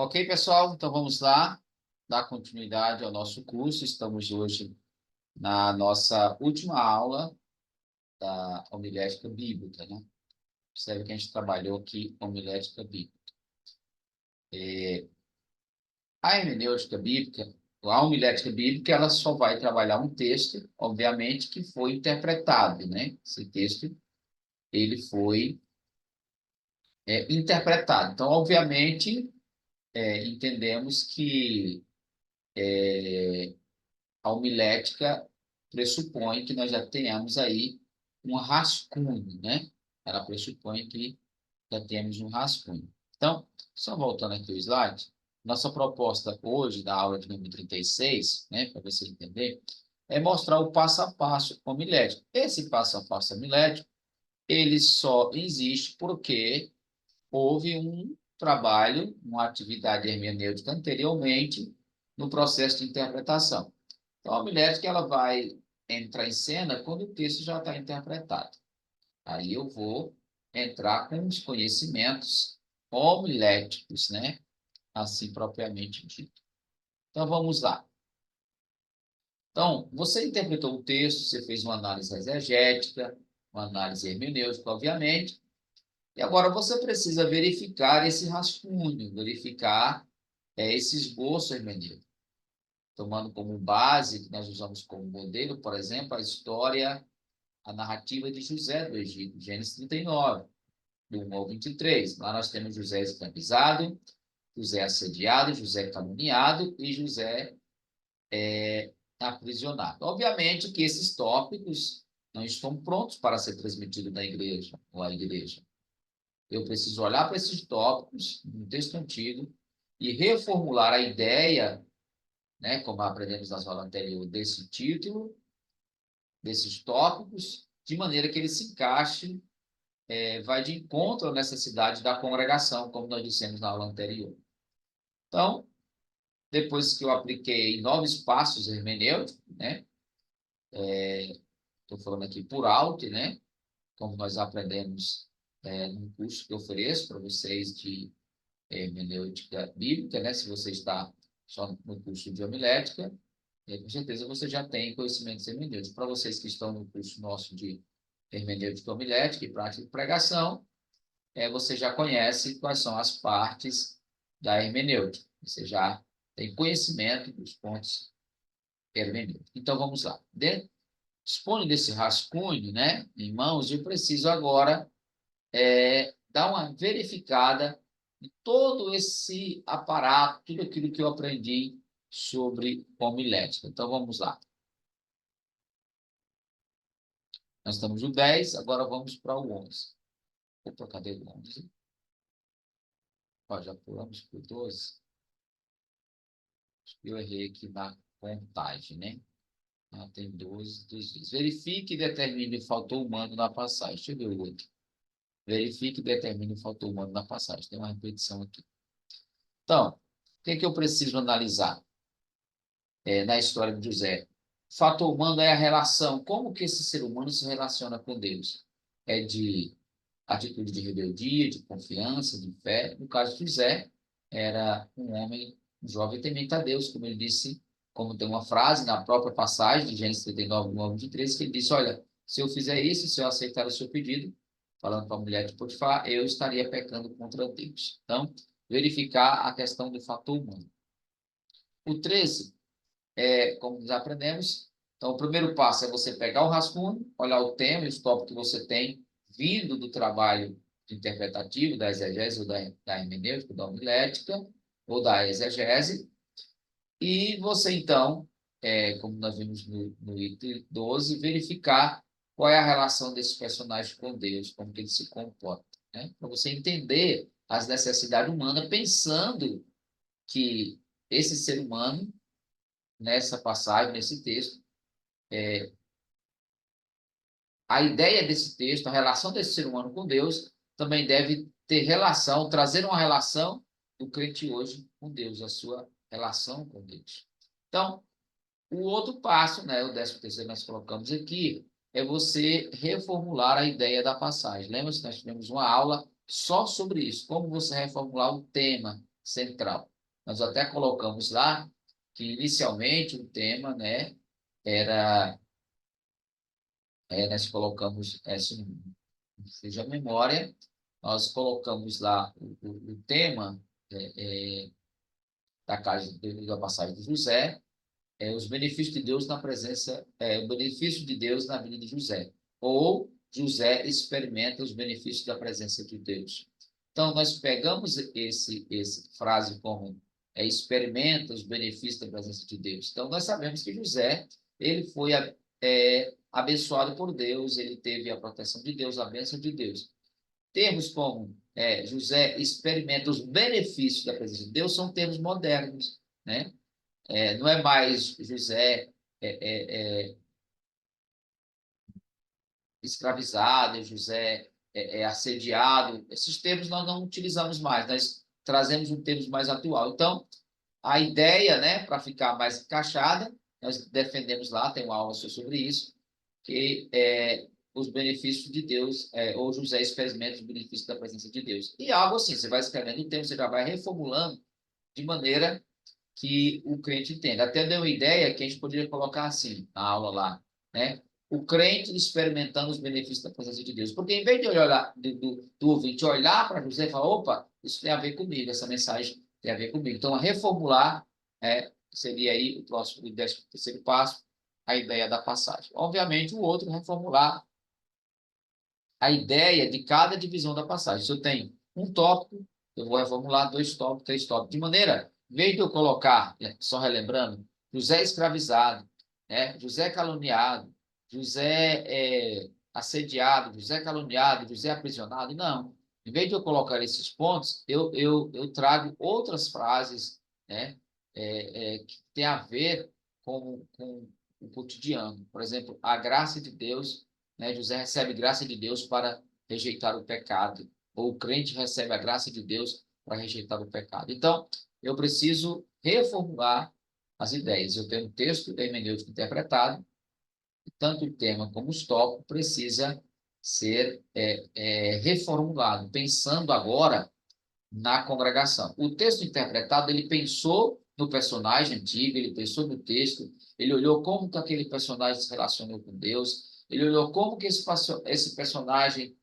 Ok, pessoal? Então vamos lá, dar continuidade ao nosso curso. Estamos hoje na nossa última aula da homilética bíblica, né? Percebe que a gente trabalhou aqui homilética bíblica. A hermenêutica bíblica, a homilética bíblica, ela só vai trabalhar um texto, obviamente, que foi interpretado, né? Esse texto, ele foi interpretado. Então, obviamente, entendemos que a homilética pressupõe que nós já tenhamos aí um rascunho, né? Ela pressupõe que já temos um rascunho. Então, só voltando aqui o slide, nossa proposta hoje, da aula de número 36, né, para você entender, é mostrar o passo a passo homilético. Esse passo a passo homilético, ele só existe porque houve um trabalho, uma atividade hermenêutica anteriormente no processo de interpretação. Então, a homilética ela vai entrar em cena quando o texto já está interpretado. Aí eu vou entrar com os conhecimentos homiléticos, né? Assim propriamente dito. Então, vamos lá. Então, você interpretou o texto, você fez uma análise exegética, uma análise hermenêutica, obviamente, e agora você precisa verificar esse rascunho, verificar esse esboço hermenêutico, tomando como base, que nós usamos como modelo, por exemplo, a narrativa de José do Egito, Gênesis 39, do 1 ao 23. Lá nós temos José escravizado, José assediado, José caluniado e José aprisionado. Obviamente que esses tópicos não estão prontos para ser transmitidos na igreja ou à igreja. Eu preciso olhar para esses tópicos no texto antigo e reformular a ideia, né, como aprendemos na aula anterior, desse título, desses tópicos, de maneira que ele se encaixe, vai de encontro à necessidade da congregação, como nós dissemos na aula anterior. Então, depois que eu apliquei 9 passos hermenêuticos, né, estou falando aqui por alto, né, como nós aprendemos num curso que eu ofereço para vocês de hermenêutica bíblica, né, se você está só no curso de homilética, com certeza você já tem conhecimentos hermenêuticos. Para vocês que estão no curso nosso de hermenêutica homilética e prática de pregação, você já conhece quais são as partes da hermenêutica. Você já tem conhecimento dos pontos hermenêuticos. Então, vamos lá. Dispõe desse rascunho, né, em mãos, eu preciso agora dar uma verificada em todo esse aparato, tudo aquilo que eu aprendi sobre homilética. Então, vamos lá. Nós estamos no 10, agora vamos para o 11. Opa, cadê o 11? Ó, já pulamos para o 12. Eu errei aqui na contagem, né? Tem 12, 12. Verifique e determine o fator humano na passagem. Deixa eu ver o outro. Verifique e determine o fator humano na passagem. Tem uma repetição aqui. Então, o que é que eu preciso analisar na história de José? O fator humano é a relação. Como que esse ser humano se relaciona com Deus? É de atitude de rebeldia, de confiança, de fé. No caso de José, era um homem, um jovem temente a Deus, como ele disse, como tem uma frase na própria passagem de Gênesis 39, 9, 23, que ele disse, olha, se eu fizer isso, se eu aceitar o seu pedido, falando para a mulher de Potifar, eu estaria pecando contra Deus. Então, verificar a questão do fator humano. O 13, como nós aprendemos, então o primeiro passo é você pegar o rascunho, olhar o tema e os tópicos que você tem, vindo do trabalho interpretativo, da exegese ou da hermenêutica, da homilética, ou da exegese, e você, então, como nós vimos no item 12, verificar qual é a relação desses personagens com Deus, como que eles se comportam, né? Para você entender as necessidades humanas, pensando que esse ser humano, nessa passagem, nesse texto, a ideia desse texto, a relação desse ser humano com Deus, também deve ter relação, trazer uma relação do crente hoje com Deus, a sua relação com Deus. Então, o outro passo, né, o 13º nós colocamos aqui, é você reformular a ideia da passagem. Lembra-se que nós tivemos uma aula só sobre isso, como você reformular o tema central. Nós até colocamos lá que, inicialmente, o tema, né, era, nós colocamos, se não seja a memória, nós colocamos lá o tema da casa da passagem de José, os benefícios de Deus na presença, o benefício de Deus na vida de José, ou José experimenta os benefícios da presença de Deus. Então, nós pegamos esse frase como experimenta os benefícios da presença de Deus. Então, nós sabemos que José, ele foi abençoado por Deus, ele teve a proteção de Deus, a bênção de Deus. Termos como José experimenta os benefícios da presença de Deus são termos modernos, né? Não é mais José escravizado, José assediado. Esses termos nós não utilizamos mais, nós trazemos um termo mais atual. Então, a ideia, né, para ficar mais encaixada, nós defendemos lá, tem uma aula sobre isso, que os benefícios de Deus, ou José experimenta os benefícios da presença de Deus. E algo assim, você vai escrevendo o termo, você já vai reformulando de maneira que o crente entenda. Até deu uma ideia que a gente poderia colocar assim, na aula lá, né? O crente experimentando os benefícios da presença de Deus. Porque em vez de olhar, do ouvinte olhar para José e falar, opa, isso tem a ver comigo, essa mensagem tem a ver comigo. Então, a reformular seria aí o próximo, o 13º passo, a ideia da passagem. Obviamente, o outro, reformular a ideia de cada divisão da passagem. Se eu tenho um tópico, eu vou reformular 2 tópicos, 3 tópicos, de maneira, em vez de eu colocar, só relembrando, José escravizado, José caluniado, José assediado, José caluniado, José aprisionado, não. Em vez de eu colocar esses pontos, eu trago outras frases, né, que tem a ver com o cotidiano. Por exemplo, a graça de Deus, né? José recebe graça de Deus para rejeitar o pecado, ou o crente recebe a graça de Deus para rejeitar o pecado. Então, eu preciso reformular as ideias. Eu tenho um texto hermenêutico interpretado, e tanto o tema como os tópicos precisa ser reformulado, pensando agora na congregação. O texto interpretado, ele pensou no personagem antigo, ele pensou no texto, ele olhou como que aquele personagem se relacionou com Deus, ele olhou como que esse personagem,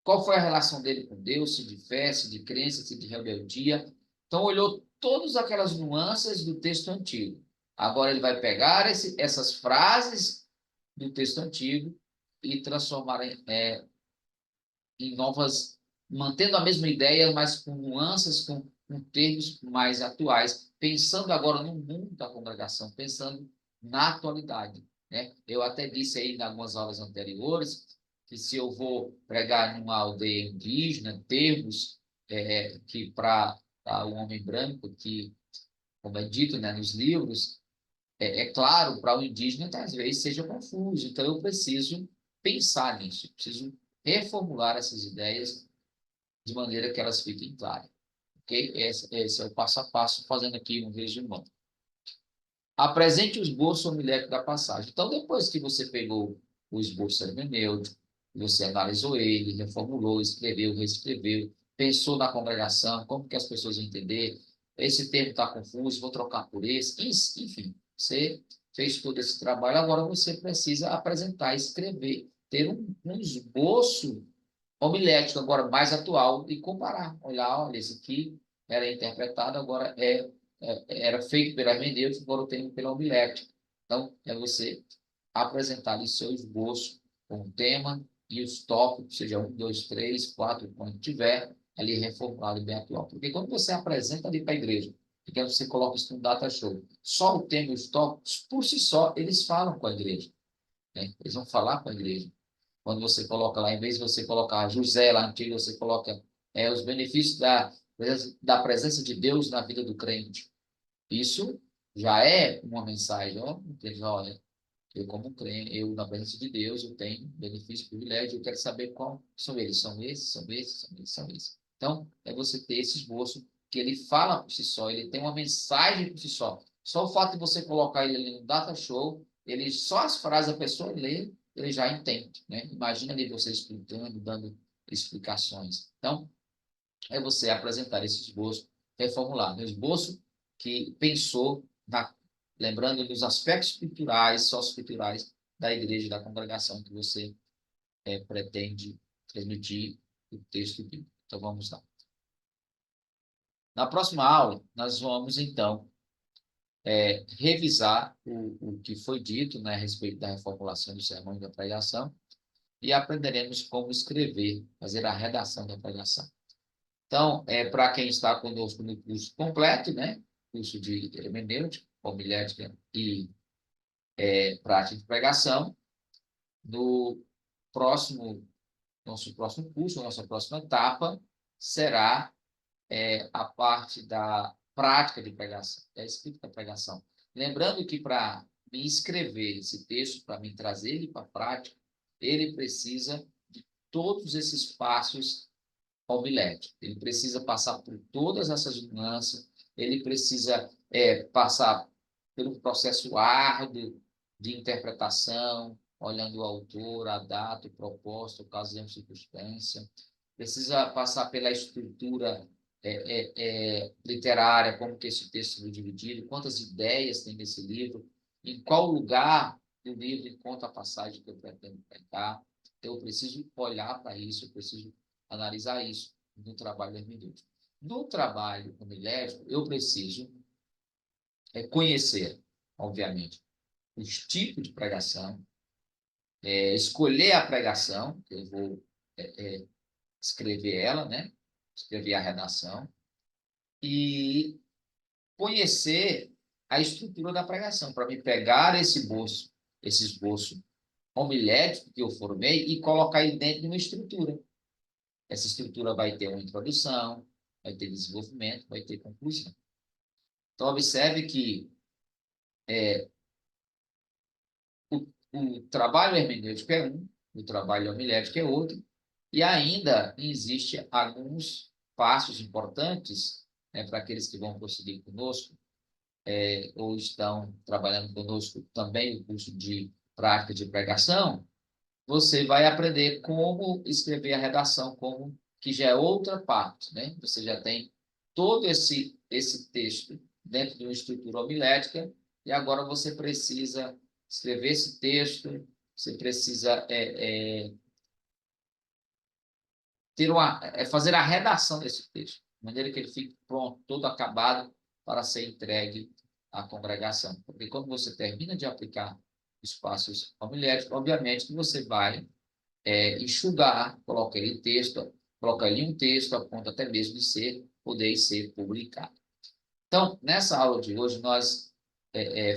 qual foi a relação dele com Deus, se de fé, se de crença, se de rebeldia. Então, olhou todas aquelas nuances do texto antigo. Agora, ele vai pegar essas frases do texto antigo e transformar em novas, mantendo a mesma ideia, mas com nuances, com termos mais atuais, pensando agora no mundo da congregação, pensando na atualidade, né? Eu até disse aí em algumas aulas anteriores que se eu vou pregar numa aldeia indígena, termos que para o homem branco, que, como é dito, né, nos livros, claro, para o indígena, às vezes seja confuso. Então, eu preciso pensar nisso, preciso reformular essas ideias de maneira que elas fiquem claras. Ok? Esse é o passo a passo, fazendo aqui um resumão. Apresente o esboço homilético da passagem. Então, depois que você pegou o esboço hermenêutico, você analisou ele, reformulou, escreveu, reescreveu, pensou na congregação, como que as pessoas vão entender, esse termo está confuso, vou trocar por esse, enfim, você fez todo esse trabalho, agora você precisa apresentar, escrever, ter um esboço homilético agora mais atual e comparar, olhar, olha, esse aqui era interpretado, agora era feito pela hermenêutica, agora eu tenho pela homilética. Então, é você apresentar ali seu esboço com o tema e os tópicos, seja 1, 2, 3, 4, quando tiver, ali reformulado e bem atual. Porque quando você apresenta ali para a igreja, e quando você coloca isso no data show, só o tema e os tópicos, por si só, eles falam com a igreja, né? Eles vão falar com a igreja. Quando você coloca lá, em vez de você colocar José lá antigo, você coloca os benefícios da presença de Deus na vida do crente. Isso já é uma mensagem, ó, olha, eu como crente, eu na presença de Deus, eu tenho benefício, privilégio, eu quero saber qual são eles, são esses, são esses, são esses, são esses. Então, é você ter esse esboço que ele fala por si só, ele tem uma mensagem por si só. Só o fato de você colocar ele ali no data show, ele só as frases a pessoa lê, ele já entende, né? Imagina ali você explicando, dando explicações. Então, é você apresentar esse esboço, reformulado. Um esboço que pensou, lembrando dos aspectos culturais, socioculturais da igreja e da congregação que você pretende transmitir o texto bíblico. Então, vamos lá. Na próxima aula, nós vamos, então, revisar o que foi dito, né, a respeito da reformulação do sermão e da pregação e aprenderemos como escrever, fazer a redação da pregação. Então, para quem está conosco no curso completo, né, curso de hermenêutica, homilética e prática de pregação, no nosso próximo curso, nossa próxima etapa, será a parte da prática de pregação, da escrita da pregação. Lembrando que para me escrever esse texto, para me trazer ele para a prática, ele precisa de todos esses passos homiléticos. Ele precisa passar por todas essas nuances, ele precisa passar pelo processo árduo de interpretação, olhando o autor, a data, o propósito, ocasião, circunstância. Precisa passar pela estrutura literária, como que esse texto foi dividido, quantas ideias tem nesse livro, em qual lugar do livro encontra a passagem que eu pretendo pregar. Então, eu preciso olhar para isso, eu preciso analisar isso no trabalho hermenêutico. No trabalho homilético, eu preciso conhecer, obviamente, os tipos de pregação, escolher a pregação, que eu vou escrever ela, né? Escrever a redação, e conhecer a estrutura da pregação, para me pegar esse esboço homilético que eu formei e colocar ele dentro de uma estrutura. Essa estrutura vai ter uma introdução, vai ter desenvolvimento, vai ter conclusão. Então, observe que o trabalho hermenêutico é um, o trabalho homilético é outro, e ainda existe alguns passos importantes, né, para aqueles que vão prosseguir conosco, ou estão trabalhando conosco também o curso de prática de pregação. Você vai aprender como escrever a redação, como que já é outra parte, né? Você já tem todo esse texto dentro de uma estrutura homilética e agora você precisa escrever esse texto, você precisa fazer a redação desse texto, de maneira que ele fique pronto, todo acabado para ser entregue à congregação. Porque quando você termina de aplicar os passos homiléticos, obviamente que você vai enxugar, colocar ali texto, colocar ali um texto a ponto até mesmo de poder ser publicado. Então, nessa aula de hoje, nós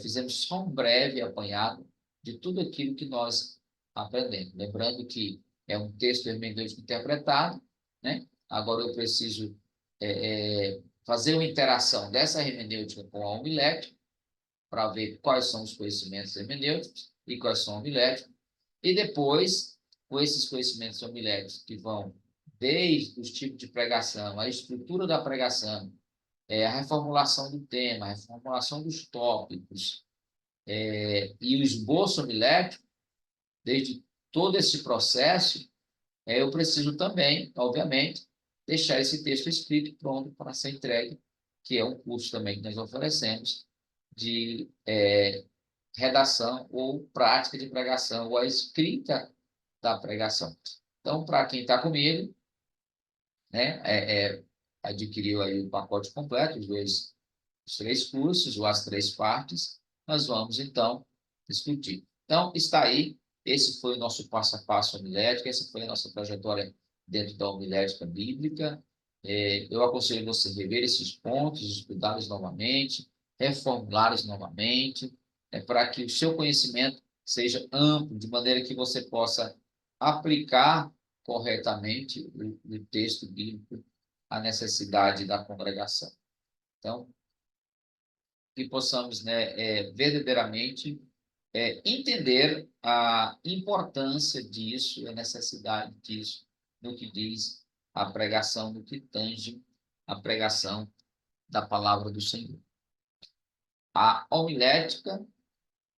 fizemos só um breve apanhado de tudo aquilo que nós aprendemos. Lembrando que é um texto hermenêutico interpretado, né? Agora eu preciso fazer uma interação dessa hermenêutica com a homilética, para ver quais são os conhecimentos hermenêuticos e quais são homiléticos, e depois, com esses conhecimentos homiléticos que vão desde os tipos de pregação, a estrutura da pregação, a reformulação do tema, a reformulação dos tópicos e o esboço homilético, desde todo esse processo, eu preciso também, obviamente, deixar esse texto escrito pronto para ser entregue, que é um curso também que nós oferecemos de redação ou prática de pregação, ou a escrita da pregação. Então, para quem está comigo, né, adquiriu aí o pacote completo, os 3 cursos, ou as 3 partes, nós vamos, então, discutir. Então, está aí, esse foi o nosso passo a passo homilético, essa foi a nossa trajetória dentro da homilética bíblica. Eu aconselho você rever esses pontos, estudá-los novamente, reformulá-los novamente, para que o seu conhecimento seja amplo, de maneira que você possa aplicar corretamente o texto bíblico à necessidade da congregação. Então, que possamos, né, verdadeiramente entender a importância disso, a necessidade disso, no que diz a pregação, no que tange a pregação da palavra do Senhor. A homilética,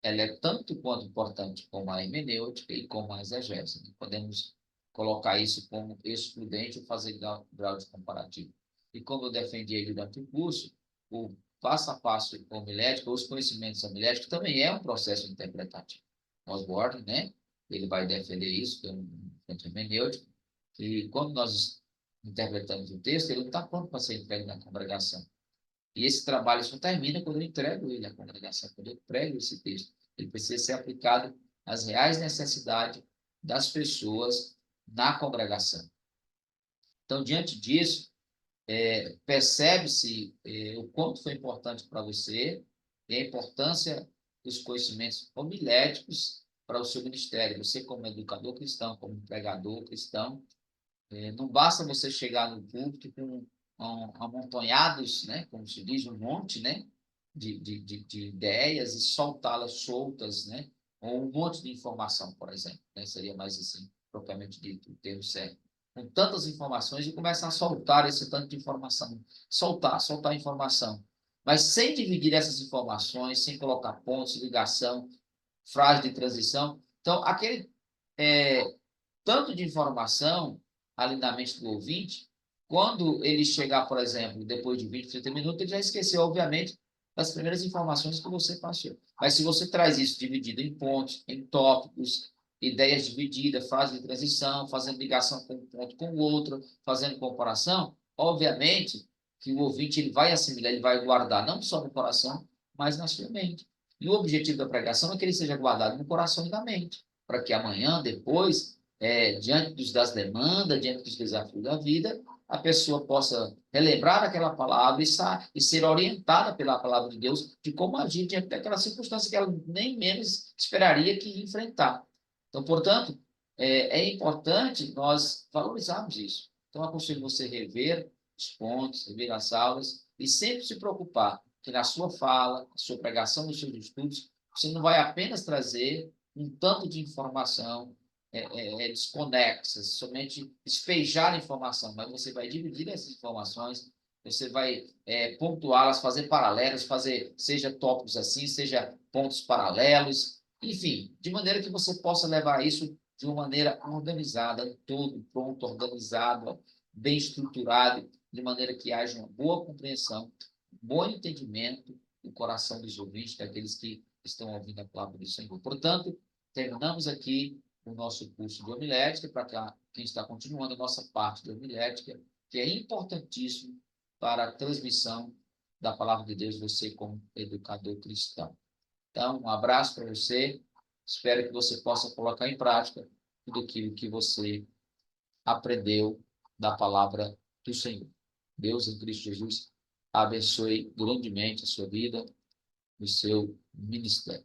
ela é tanto quanto importante como a hermenêutica e como a exegese. Podemos colocar isso como excludente ou fazer grau de comparativo. E como eu defendi ele durante o curso, o passo a passo homilético, os conhecimentos homiléticos, também é um processo interpretativo. Osborne, né? Ele vai defender isso, que é um hermenêutico, que quando nós interpretamos o texto, ele não está pronto para ser entregue na congregação. E esse trabalho só termina quando eu entrego ele à congregação, quando eu prego esse texto. Ele precisa ser aplicado às reais necessidades das pessoas na congregação. Então, diante disso, percebe-se o quanto foi importante para você e a importância dos conhecimentos homiléticos para o seu ministério. Você, como educador cristão, como pregador cristão, não basta você chegar no púlpito com amontonhados, né, como se diz, um monte, né, de ideias e soltá-las soltas, né, ou um monte de informação, por exemplo, né, seria mais assim, propriamente dito, o termo certo. Com tantas informações e começar a soltar esse tanto de informação, soltar informação, mas sem dividir essas informações, sem colocar pontos, ligação, frase de transição. Então, aquele tanto de informação ali na mente do ouvinte, quando ele chegar, por exemplo, depois de 20, 30 minutos, ele já esqueceu, obviamente, das primeiras informações que você passou. Mas se você traz isso dividido em pontos, em tópicos, ideias divididas, fase de transição, fazendo ligação com um ponto com o outro, fazendo comparação, obviamente que o ouvinte ele vai assimilar, ele vai guardar não só no coração, mas na sua mente. E o objetivo da pregação é que ele seja guardado no coração e na mente, para que amanhã, depois, diante das demandas, diante dos desafios da vida, a pessoa possa relembrar aquela palavra e ser orientada pela palavra de Deus de como agir diante daquela circunstância que ela nem menos esperaria que ia enfrentar. Então, portanto, é importante nós valorizarmos isso. Então, aconselho você rever os pontos, rever as aulas e sempre se preocupar que na sua fala, na sua pregação, nos seus estudos, você não vai apenas trazer um tanto de informação desconexas, somente despejar informação, mas você vai dividir essas informações, você vai pontuá-las, fazer paralelos, fazer seja tópicos assim, seja pontos paralelos, enfim, de maneira que você possa levar isso de uma maneira organizada, todo pronto, organizado, bem estruturado, de maneira que haja uma boa compreensão, bom entendimento no coração dos ouvintes, daqueles que estão ouvindo a palavra do Senhor. Portanto, terminamos aqui o nosso curso de homilética, para quem está continuando a nossa parte de homilética, que é importantíssimo para a transmissão da palavra de Deus, você como educador cristão. Então, um abraço para você, espero que você possa colocar em prática tudo aquilo que você aprendeu da palavra do Senhor. Deus, em Cristo Jesus, abençoe grandemente a sua vida e o seu ministério.